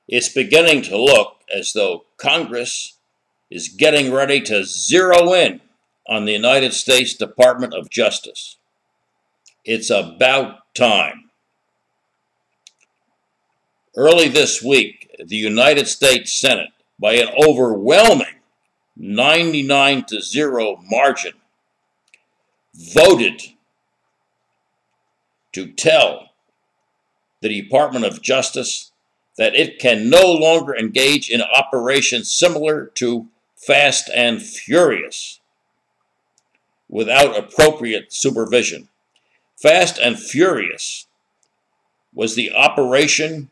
It's beginning to look as though Congress is getting ready to zero in on the United States Department of Justice. It's about time. Early this week, the United States Senate, by an overwhelming 99-0 margin, voted to tell the Department of Justice that it can no longer engage in operations similar to Fast and Furious without appropriate supervision. Fast and Furious was the operation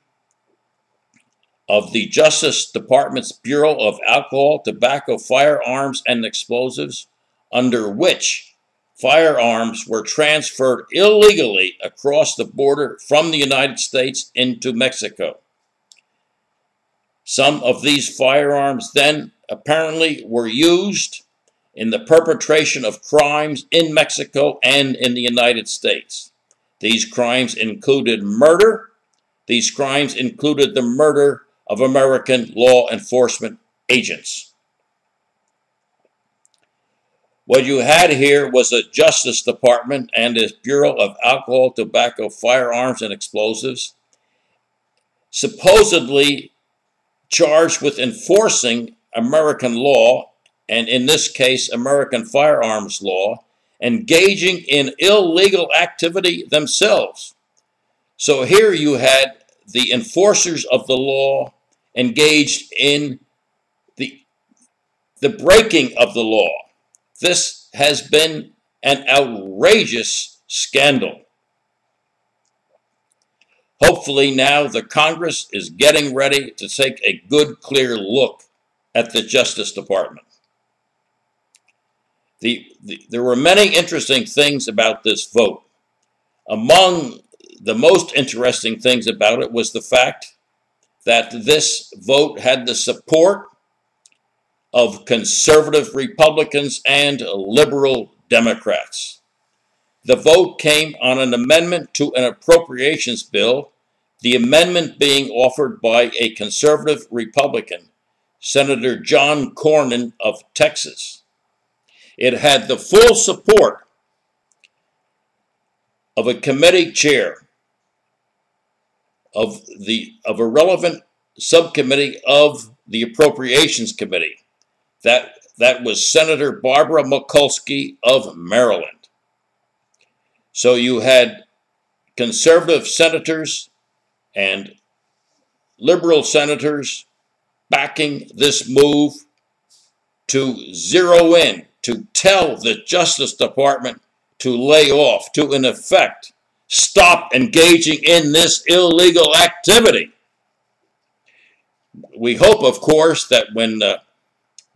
of the Justice Department's Bureau of Alcohol, Tobacco, Firearms, and Explosives, under which firearms were transferred illegally across the border from the United States into Mexico. Some of these firearms then apparently were used in the perpetration of crimes in Mexico and in the United States. These crimes included murder. These crimes included the murder of American law enforcement agents. What you had here was a Justice Department and its Bureau of Alcohol, Tobacco, Firearms, and Explosives supposedly charged with enforcing American law, and in this case, American firearms law, engaging in illegal activity themselves. So here you had the enforcers of the law engaged in the breaking of the law. This has been an outrageous scandal. Hopefully now the Congress is getting ready to take a good, clear look at the Justice Department. There were many interesting things about this vote. Among the most interesting things about it was the fact that this vote had the support of conservative Republicans and liberal Democrats. The vote came on an amendment to an appropriations bill, the amendment being offered by a conservative Republican, Senator John Cornyn of Texas. It had the full support of a committee chair of a relevant subcommittee of the Appropriations Committee. That was Senator Barbara Mikulski of Maryland. So you had conservative senators and liberal senators backing this move to zero in, to tell the Justice Department to lay off, to in effect stop engaging in this illegal activity. We hope, of course, that when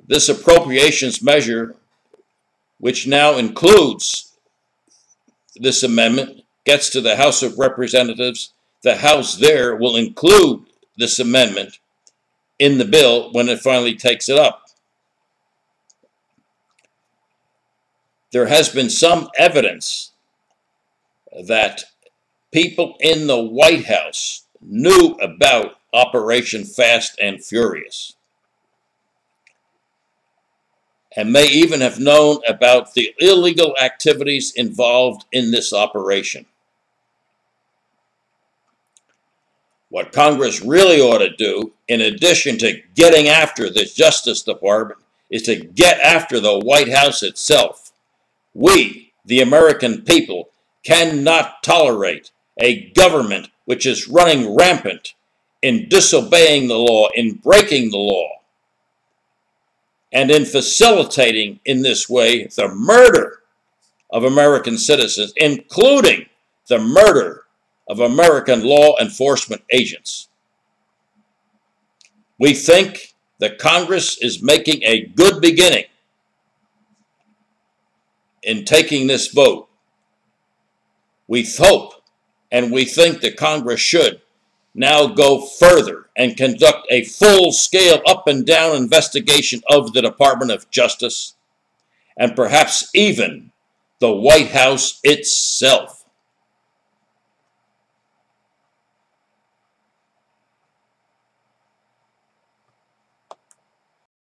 this appropriations measure, which now includes this amendment, gets to the House of Representatives, the House there will include this amendment in the bill when it finally takes it up. There has been some evidence that people in the White House knew about Operation Fast and Furious, and may even have known about the illegal activities involved in this operation. What Congress really ought to do, in addition to getting after the Justice Department, is to get after the White House itself. We, the American people, cannot tolerate a government which is running rampant in disobeying the law, in breaking the law, and in facilitating in this way the murder of American citizens, including the murder of American law enforcement agents. We think that Congress is making a good beginning in taking this vote. We hope and we think that Congress should now go further and conduct a full-scale up-and-down investigation of the Department of Justice and perhaps even the White House itself.